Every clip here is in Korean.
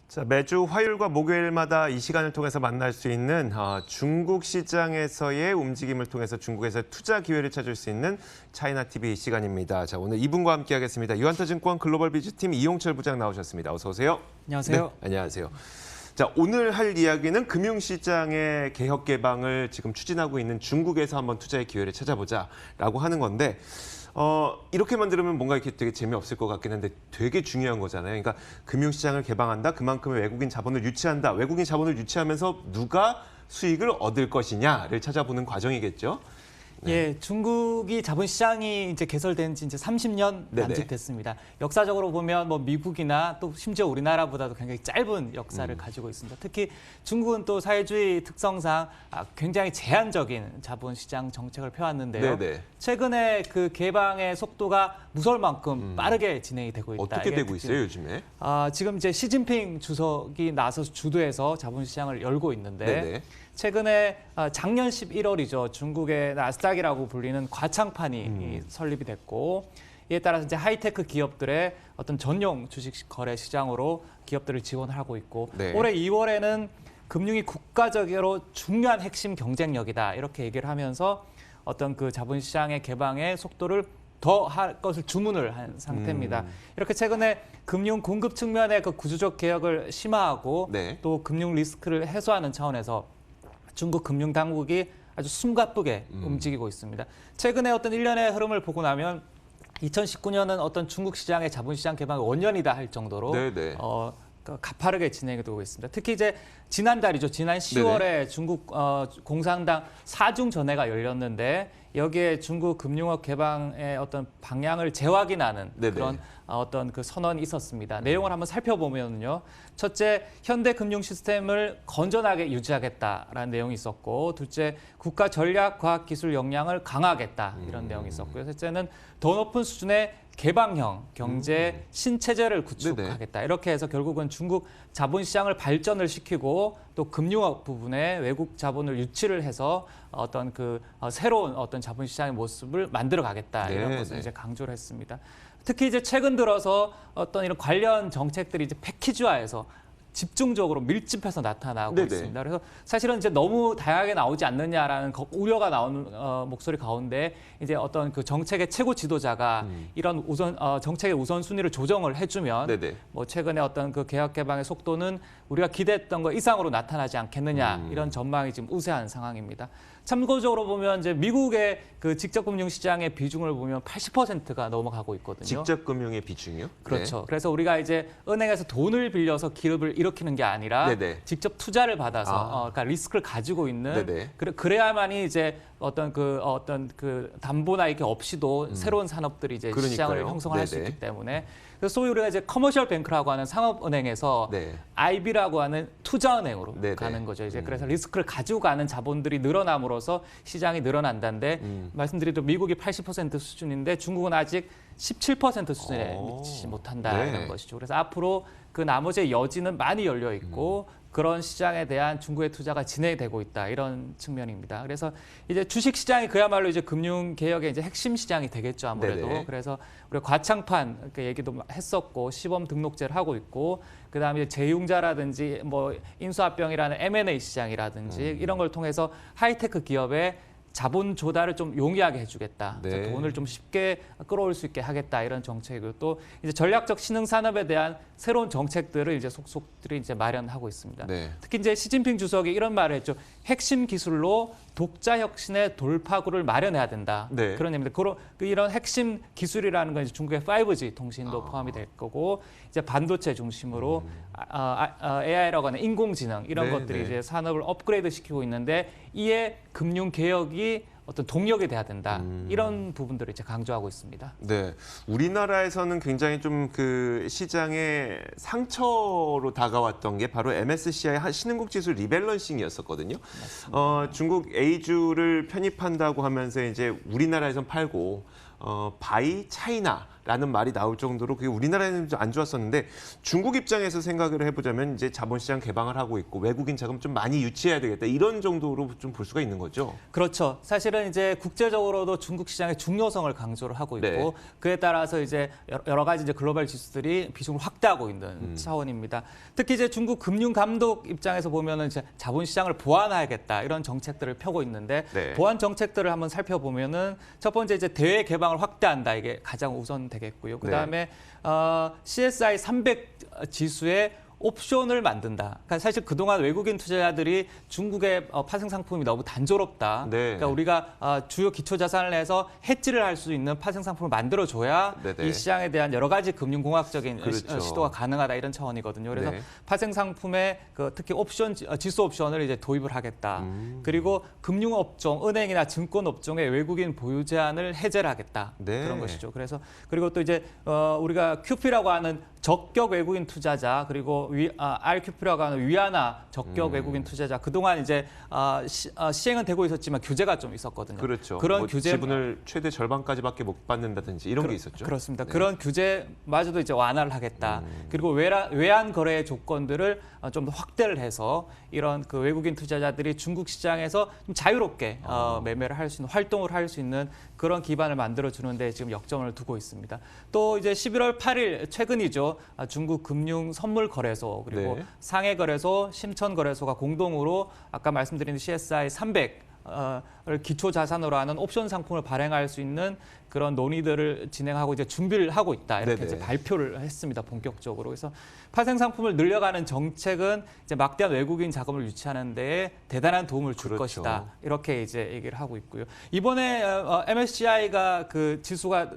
자, 매주 화요일과 목요일마다 이 시간을 통해서 만날 수 있는 중국 시장에서의 움직임을 통해서 중국에서 투자 기회를 찾을 수 있는 차이나TV 시간입니다. 자, 오늘 이분과 함께하겠습니다. 유한타증권 글로벌 비즈팀 이용철 부장 나오셨습니다. 어서 오세요. 안녕하세요. 네, 안녕하세요. 자, 오늘 할 이야기는 금융시장의 개혁 개방을 지금 추진하고 있는 중국에서 한번 투자의 기회를 찾아보자라고 하는 건데 이렇게만 들으면 뭔가 이렇게 되게 재미없을 것 같긴 한데 되게 중요한 거잖아요. 그러니까 금융시장을 개방한다. 그만큼의 외국인 자본을 유치한다. 외국인 자본을 유치하면서 누가 수익을 얻을 것이냐를 찾아보는 과정이겠죠. 네. 예, 중국이 자본시장이 이제 개설된 지 이제 30년 남짓 됐습니다. 역사적으로 보면 뭐 미국이나 또 심지어 우리나라보다도 굉장히 짧은 역사를 가지고 있습니다. 특히 중국은 또 사회주의 특성상 굉장히 제한적인 자본시장 정책을 펴왔는데요. 네네. 최근에 그 개방의 속도가 무서울 만큼 빠르게 진행이 되고 있다. 어떻게 되고 있어요, 요즘에? 지금 이제 시진핑 주석이 나서서 주도해서 자본시장을 열고 있는데 네네. 최근에 작년 11월이죠. 중국의 나스닥이라고 불리는 과창판이 설립이 됐고 이에 따라서 이제 하이테크 기업들의 어떤 전용 주식 거래 시장으로 기업들을 지원하고 있고 네. 올해 2월에는 금융이 국가적으로 중요한 핵심 경쟁력이다. 이렇게 얘기를 하면서 어떤 그 자본시장의 개방의 속도를 더 할 것을 주문을 한 상태입니다. 이렇게 최근에 금융 공급 측면의 그 구조적 개혁을 심화하고 네. 또 금융 리스크를 해소하는 차원에서 중국 금융 당국이 아주 숨가쁘게 움직이고 있습니다. 최근에 어떤 일련의 흐름을 보고 나면 2019년은 어떤 중국 시장의 자본시장 개방의 원년이다 할 정도로 네네. 가파르게 진행이 되고 있습니다. 특히 이제 지난달이죠. 지난 10월에 네네. 중국 공산당 4중 전회가 열렸는데 여기에 중국 금융업 개방의 어떤 방향을 재확인하는 네네. 그런 어떤 그 선언이 있었습니다. 내용을 한번 살펴보면요. 첫째, 현대 금융 시스템을 건전하게 유지하겠다라는 내용이 있었고, 둘째, 국가 전략 과학 기술 역량을 강화하겠다 이런 내용이 있었고요. 셋째는 더 높은 수준의 개방형 경제 신체제를 구축하겠다. 이렇게 해서 결국은 중국 자본시장을 발전을 시키고 또 금융업 부분에 외국 자본을 유치를 해서 어떤 그 새로운 어떤 자본시장의 모습을 만들어 가겠다. 이런 것을 이제 강조를 했습니다. 특히 이제 최근 들어서 어떤 이런 관련 정책들이 이제 패키지화해서 집중적으로 밀집해서 나타나고 네네. 있습니다. 그래서 사실은 이제 너무 다양하게 나오지 않느냐라는 우려가 나오는 목소리 가운데 이제 어떤 그 정책의 최고 지도자가 이런 정책의 우선순위를 조정을 해주면 네네. 뭐 최근에 어떤 그 개혁 개방의 속도는 우리가 기대했던 것 이상으로 나타나지 않겠느냐 이런 전망이 지금 우세한 상황입니다. 참고적으로 보면 이제 미국의 그 직접 금융 시장의 비중을 보면 80%가 넘어가고 있거든요. 직접 금융의 비중이요? 그렇죠. 그래서 우리가 이제 은행에서 돈을 빌려서 기업을 일으키는 게 아니라 네네. 직접 투자를 받아서 그러니까 리스크를 가지고 있는 네네. 그래야만이 이제 어떤 그 담보나 이렇게 없이도 새로운 산업들이 이제 그러니까요. 시장을 형성할 수 네네. 있기 때문에 그래서 소위 우리가 이제 커머셜 뱅크라고 하는 상업은행에서 네. IB라고 하는 투자은행으로 네네. 가는 거죠. 이제 그래서 리스크를 가지고 가는 자본들이 늘어남으로써 시장이 늘어난다는데 말씀드린 미국이 80% 수준인데 중국은 아직 17% 수준에 미치지 못한다는 네. 것이죠. 그래서 앞으로 그 나머지의 여지는 많이 열려 있고 그런 시장에 대한 중국의 투자가 진행되고 있다 이런 측면입니다. 그래서 이제 주식 시장이 그야말로 이제 금융 개혁의 이제 핵심 시장이 되겠죠 아무래도. 네네. 그래서 우리가 과창판 그 얘기도 했었고 시범 등록제를 하고 있고 그다음에 재융자라든지 뭐 인수합병이라는 M&A 시장이라든지 이런 걸 통해서 하이테크 기업의 자본 조달을 좀 용이하게 해주겠다. 네. 돈을 좀 쉽게 끌어올 수 있게 하겠다 이런 정책이고 또 이제 전략적 신흥 산업에 대한 새로운 정책들을 이제 속속들이 이제 마련하고 있습니다. 네. 특히 이제 시진핑 주석이 이런 말을 했죠. 핵심 기술로 독자 혁신의 돌파구를 마련해야 된다. 네. 그런 의미입니다. 이런 핵심 기술이라는 건 이제 중국의 5G 통신도 포함이 될 거고 이제 반도체 중심으로 AI라고 하는 인공지능 이런 네, 것들이 네. 이제 산업을 업그레이드 시키고 있는데 이에 금융 개혁이 어떤 동력이 돼야 된다. 이런 부분들을 이제 강조하고 있습니다. 네, 우리나라에서는 굉장히 좀 그 시장의 상처로 다가왔던 게 바로 MSCI 신흥국 지수 리밸런싱이었었거든요. 중국 A주를 편입한다고 하면서 이제 우리나라에선 팔고 바이 차이나라는 라는 말이 나올 정도로 그게 우리나라에는 좀 안 좋았었는데 중국 입장에서 생각을 해보자면 이제 자본시장 개방을 하고 있고 외국인 자금 좀 많이 유치해야 되겠다 이런 정도로 좀 볼 수가 있는 거죠. 그렇죠. 사실은 이제 국제적으로도 중국 시장의 중요성을 강조를 하고 있고 네. 그에 따라서 이제 여러 가지 이제 글로벌 지수들이 비중을 확대하고 있는 차원입니다. 특히 이제 중국 금융 감독 입장에서 보면은 이제 자본시장을 보완하겠다 이런 정책들을 펴고 있는데 네. 보완 정책들을 한번 살펴보면은 첫 번째 이제 대외 개방을 확대한다 이게 가장 우선 되겠고요. 그다음에 CSI 300 지수에 옵션을 만든다. 그러니까 사실 그동안 외국인 투자자들이 중국의 파생 상품이 너무 단조롭다. 네. 그러니까 우리가 주요 기초 자산을 내서 해지를 할 수 있는 파생 상품을 만들어줘야 네네. 이 시장에 대한 여러 가지 금융공학적인 그렇죠. 시도가 가능하다 이런 차원이거든요. 그래서 네. 파생 상품에 특히 옵션 지수 옵션을 이제 도입을 하겠다. 그리고 금융업종, 은행이나 증권업종의 외국인 보유 제한을 해제를 하겠다. 네. 그런 것이죠. 그래서 그리고 또 이제 우리가 QP라고 하는 적격 외국인 투자자 그리고 RQP라고 하는 위안화 적격 외국인 투자자 그동안 이제 시행은 되고 있었지만 규제가 좀 있었거든요. 그렇죠. 그런 뭐 규제 지분을 최대 절반까지밖에 못 받는다든지 이런 게 있었죠. 그렇습니다. 네. 그런 규제마저도 이제 완화를 하겠다. 그리고 외환 거래 조건들을 좀 더 확대를 해서 이런 그 외국인 투자자들이 중국 시장에서 좀 자유롭게 매매를 할 수 있는 활동을 할 수 있는 그런 기반을 만들어 주는데 지금 역점을 두고 있습니다. 또 이제 11월 8일 최근이죠. 중국 금융 선물 거래소 그리고 네. 상해 거래소, 심천 거래소가 공동으로 아까 말씀드린 CSI 300 을 기초 자산으로 하는 옵션 상품을 발행할 수 있는 그런 논의들을 진행하고 이제 준비를 하고 있다 이렇게 네네. 이제 발표를 했습니다 본격적으로. 그래서 파생 상품을 늘려가는 정책은 이제 막대한 외국인 자금을 유치하는 데에 대단한 도움을 줄 그렇죠. 것이다 이렇게 이제 얘기를 하고 있고요. 이번에 MSCI가 그 지수가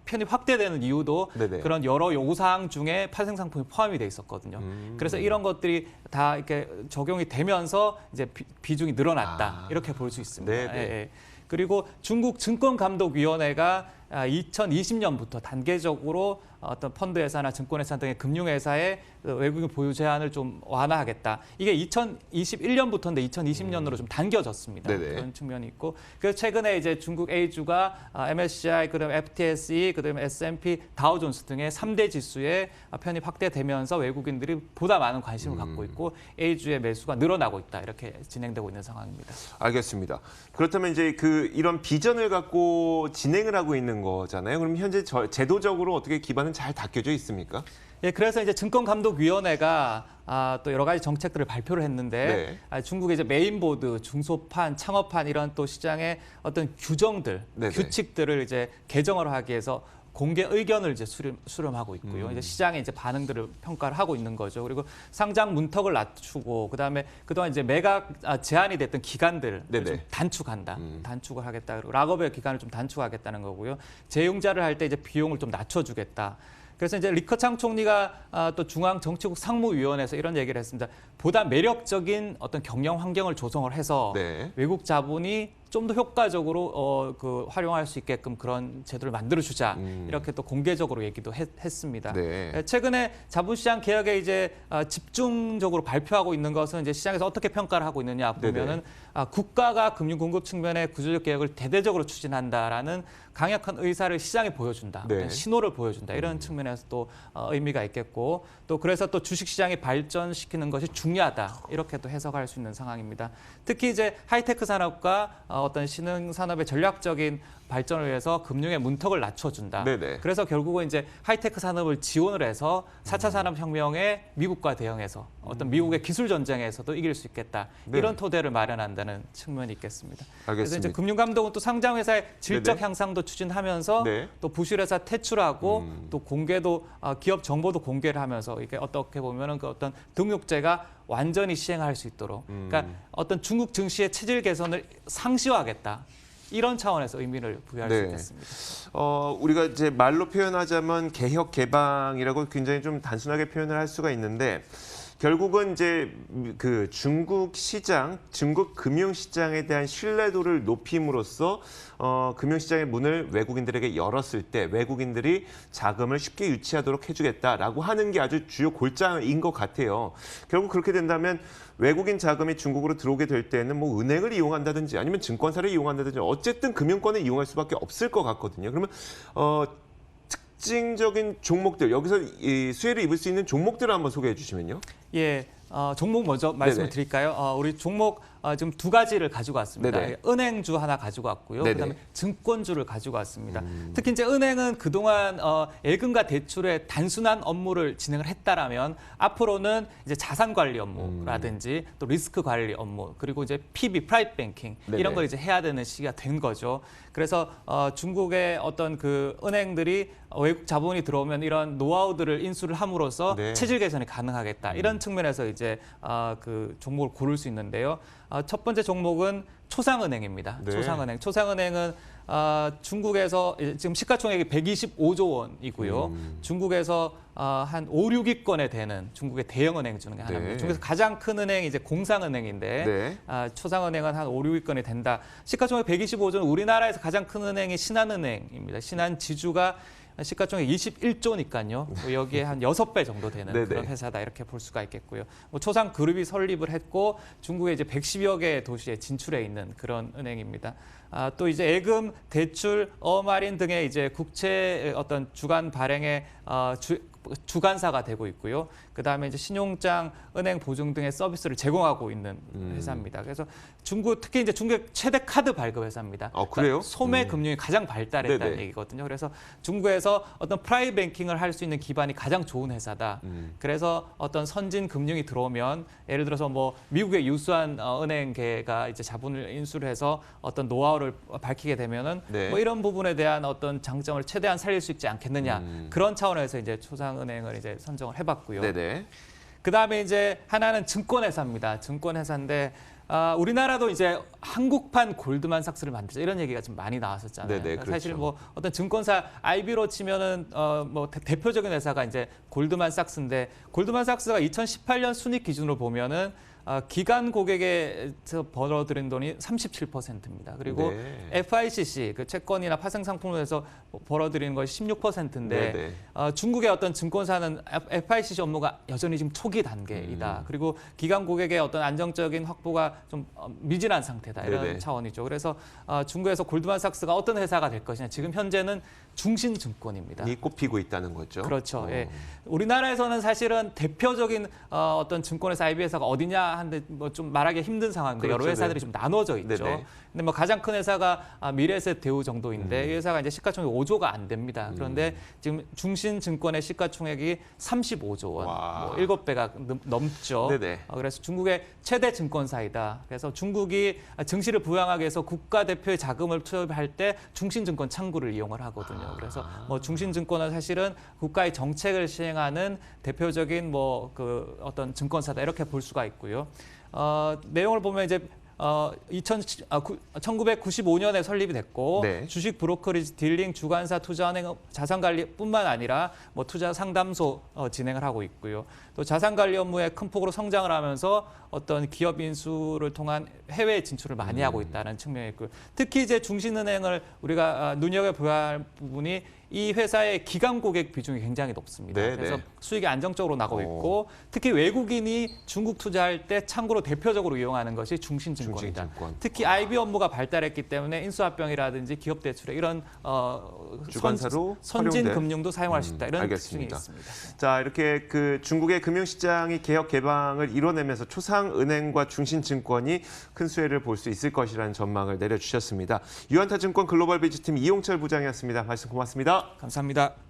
편입 확대되는 이유도 네네. 그런 여러 요구사항 중에 파생 상품이 포함이 돼 있었거든요. 그래서 이런 것들이 다 이렇게 적용이 되면서 이제 비중이 늘어났다 이렇게 볼 수 있습니다. 네네. 예, 예. 그리고 중국 증권감독위원회가 2020년부터 단계적으로 어떤 펀드회사나 증권회사 등의 금융회사의 외국인 보유 제한을 좀 완화하겠다. 이게 2021년부터인데 2020년으로 좀 당겨졌습니다. 네네. 그런 측면이 있고, 그래서 최근에 이제 중국 A주가 MSCI, 그다음에 FTSE, 그다음에 S&P, 다우존스 등의 3대 지수에 편입 확대되면서 외국인들이 보다 많은 관심을 갖고 있고 A주의 매수가 늘어나고 있다. 이렇게 진행되고 있는 상황입니다. 알겠습니다. 그렇다면 이제 이런 비전을 갖고 진행을 하고 있는 거잖아요. 그럼 현재 제도적으로 어떻게 기반은 잘 닦여져 있습니까? 예, 그래서 이제 증권감독위원회가 또 여러 가지 정책들을 발표를 했는데 중국의 이제 메인보드, 중소판, 창업판 이런 또 시장의 어떤 규정들, 네네. 규칙들을 이제 개정을 하기 위해서 공개 의견을 이제 수렴하고 있고요. 이제 시장의 이제 반응들을 평가를 하고 있는 거죠. 그리고 상장 문턱을 낮추고 그다음에 그동안 이제 매각 제한이 됐던 기간들을 네네. 좀 단축한다. 단축을 하겠다. 그리고 락업의 기간을 좀 단축하겠다는 거고요. 재융자를 할 때 이제 비용을 좀 낮춰주겠다. 그래서 이제 리커창 총리가 또 중앙정치국 상무위원회에서 이런 얘기를 했습니다. 보다 매력적인 어떤 경영 환경을 조성을 해서 네. 외국 자본이 좀 더 효과적으로 활용할 수 있게끔 그런 제도를 만들어주자 이렇게 또 공개적으로 얘기도 했습니다. 네. 최근에 자본시장 개혁에 이제 집중적으로 발표하고 있는 것은 이제 시장에서 어떻게 평가를 하고 있느냐 보면은 국가가 금융 공급 측면의 구조적 개혁을 대대적으로 추진한다라는 강력한 의사를 시장에 보여준다, 네. 어떤 신호를 보여준다 이런 측면에서 또 의미가 있겠고 또 그래서 또 주식시장이 발전시키는 것이 중요하다 이렇게 또 해석할 수 있는 상황입니다. 특히 이제 하이테크 산업과 어떤 신흥 산업의 전략적인 발전을 위해서 금융의 문턱을 낮춰준다. 네네. 그래서 결국은 이제 하이테크 산업을 지원을 해서 4차 산업혁명에 미국과 대응해서 어떤 미국의 기술 전쟁에서도 이길 수 있겠다. 네. 이런 토대를 마련한다는 측면이 있겠습니다. 그래서 알겠습니다. 이제 금융감독은 또 상장회사의 질적 네네. 향상도 추진하면서 네. 또 부실회사 퇴출하고 또 공개도 기업 정보도 공개를 하면서 이게 어떻게 보면은 그 어떤 등록제가 완전히 시행할 수 있도록 그러니까 어떤 중국 증시의 체질 개선을 상시화하겠다. 이런 차원에서 의미를 부여할 수 네. 있겠습니다. 우리가 이제 말로 표현하자면 개혁 개방이라고 굉장히 좀 단순하게 표현을 할 수가 있는데 결국은 이제 그 중국 시장, 중국 금융 시장에 대한 신뢰도를 높임으로써 금융 시장의 문을 외국인들에게 열었을 때 외국인들이 자금을 쉽게 유치하도록 해주겠다라고 하는 게 아주 주요 골자인 것 같아요. 결국 그렇게 된다면 외국인 자금이 중국으로 들어오게 될 때는 뭐 은행을 이용한다든지 아니면 증권사를 이용한다든지 어쨌든 금융권을 이용할 수밖에 없을 것 같거든요. 그러면 특징적인 종목들, 여기서 이 수혜를 입을 수 있는 종목들을 한번 소개해 주시면요. 예, 종목 먼저 말씀을 네네. 드릴까요? 우리 종목 지금 두 가지를 가지고 왔습니다. 네네. 은행주 하나 가지고 왔고요. 네네. 그다음에 증권주를 가지고 왔습니다. 특히 이제 은행은 그동안 예금과 대출의 단순한 업무를 진행을 했다라면 앞으로는 이제 자산 관리 업무라든지 또 리스크 관리 업무 그리고 이제 PB, 프라이빗 뱅킹 네네. 이런 걸 이제 해야 되는 시기가 된 거죠. 그래서 중국의 어떤 그 은행들이 외국 자본이 들어오면 이런 노하우들을 인수를 함으로써 네. 체질 개선이 가능하겠다. 이런 측면에서 이제 그 종목을 고를 수 있는데요. 첫 번째 종목은 초상은행입니다. 네. 초상은행은 중국에서 지금 시가총액이 125조 원이고요. 중국에서 한 5, 6위권에 되는 중국의 대형은행 중에 하나입니다. 네. 중국에서 가장 큰 은행이 이제 공상은행인데 네. 초상은행은 한 5, 6위권이 된다. 시가총액 125조는 우리나라에서 가장 큰 은행이 신한은행입니다. 신한지주가 시가총액 21조니까요. 여기에 한 6배 정도 되는 네네. 그런 회사다 이렇게 볼 수가 있겠고요. 초상그룹이 설립을 했고 중국의 이제 110여 개 도시에 진출해 있는 그런 은행입니다. 또 이제 예금, 대출, 어마린 등의 이제 국채 어떤 주간 발행의 주관사가 되고 있고요. 그다음에 이제 신용장, 은행 보증 등의 서비스를 제공하고 있는 회사입니다. 그래서 특히 이제 중국의 최대 카드 발급 회사입니다. 그래요? 그러니까 소매 금융이 가장 발달했다는 네네. 얘기거든요. 그래서 중국에서 어떤 프라이빗 뱅킹을 할 수 있는 기반이 가장 좋은 회사다. 그래서 어떤 선진 금융이 들어오면 예를 들어서 뭐 미국의 유수한 은행계가 이제 자본을 인수를 해서 어떤 노하우를 밝히게 되면은 네. 뭐 이런 부분에 대한 어떤 장점을 최대한 살릴 수 있지 않겠느냐. 그런 차원에서 이제 초상은행을 이제 선정을 해봤고요. 네네. 그다음에 이제 하나는 증권회사입니다. 증권회사인데 우리나라도 이제 한국판 골드만삭스를 만들자 이런 얘기가 좀 많이 나왔었잖아요. 네네, 그러니까 사실 그렇죠. 뭐 어떤 증권사 IB로 치면은 뭐 대표적인 회사가 이제 골드만삭스인데 골드만삭스가 2018년 순이익 기준으로 보면은 기관 고객에서 벌어들인 돈이 37%입니다. 그리고 네. FICC 그 채권이나 파생 상품에서 벌어들이는 것이 16%인데 네네. 중국의 어떤 증권사는 FICC 업무가 여전히 지금 초기 단계이다. 그리고 기관 고객의 어떤 안정적인 확보가 좀 미진한 상태다. 이런 네네. 차원이죠. 그래서 중국에서 골드만삭스가 어떤 회사가 될 것이냐. 지금 현재는 중신증권입니다. 이 꼽히고 있다는 거죠. 그렇죠. 예. 우리나라에서는 사실은 대표적인 어떤 증권회사 IB 회사가 어디냐 하는데 뭐 좀 말하기 힘든 상황인데 그렇죠. 여러 회사들이 네. 좀 나눠져 있죠. 네네. 근데 뭐 가장 큰 회사가 미래에셋 대우 정도인데 이 회사가 이제 시가총액 5조가 안 됩니다. 그런데 지금 중신증권의 시가총액이 35조 원, 와. 뭐 7배가 넘죠. 네네. 그래서 중국의 최대 증권사이다. 그래서 중국이 증시를 부양하기 위해서 국가대표의 자금을 투입할 때 중신증권 창구를 이용을 하거든요. 그래서 뭐 중신증권은 사실은 국가의 정책을 시행하는 대표적인 뭐 그 어떤 증권사다 이렇게 볼 수가 있고요. 내용을 보면 이제 1995년에 설립이 됐고 네. 주식 브로커리지 딜링 주관사 투자은행 자산관리뿐만 아니라 뭐 투자 상담소 진행을 하고 있고요. 또 자산관리 업무에 큰 폭으로 성장을 하면서 어떤 기업 인수를 통한 해외 진출을 많이 하고 있다는 측면이 있고요. 특히 이제 중신은행을 우리가 눈여겨봐야 할 부분이 이 회사의 기관 고객 비중이 굉장히 높습니다. 네, 그래서 네. 수익이 안정적으로 나고 있고 특히 외국인이 중국 투자할 때 참고로 대표적으로 이용하는 것이 중신증권이다. 중신증권. 특히 IB 업무가 발달했기 때문에 인수합병이라든지 기업 대출에 이런 주관사로 선진 활용된. 금융도 사용할 수 있다. 이런 알겠습니다. 특징이 있습니다. 자, 이렇게 그 중국의 금융시장이 개혁 개방을 이뤄내면서 초상은행과 중신증권이 큰 수혜를 볼 수 있을 것이라는 전망을 내려주셨습니다. 유한타증권 글로벌 비즈팀 이용철 부장이었습니다. 말씀 고맙습니다. 감사합니다.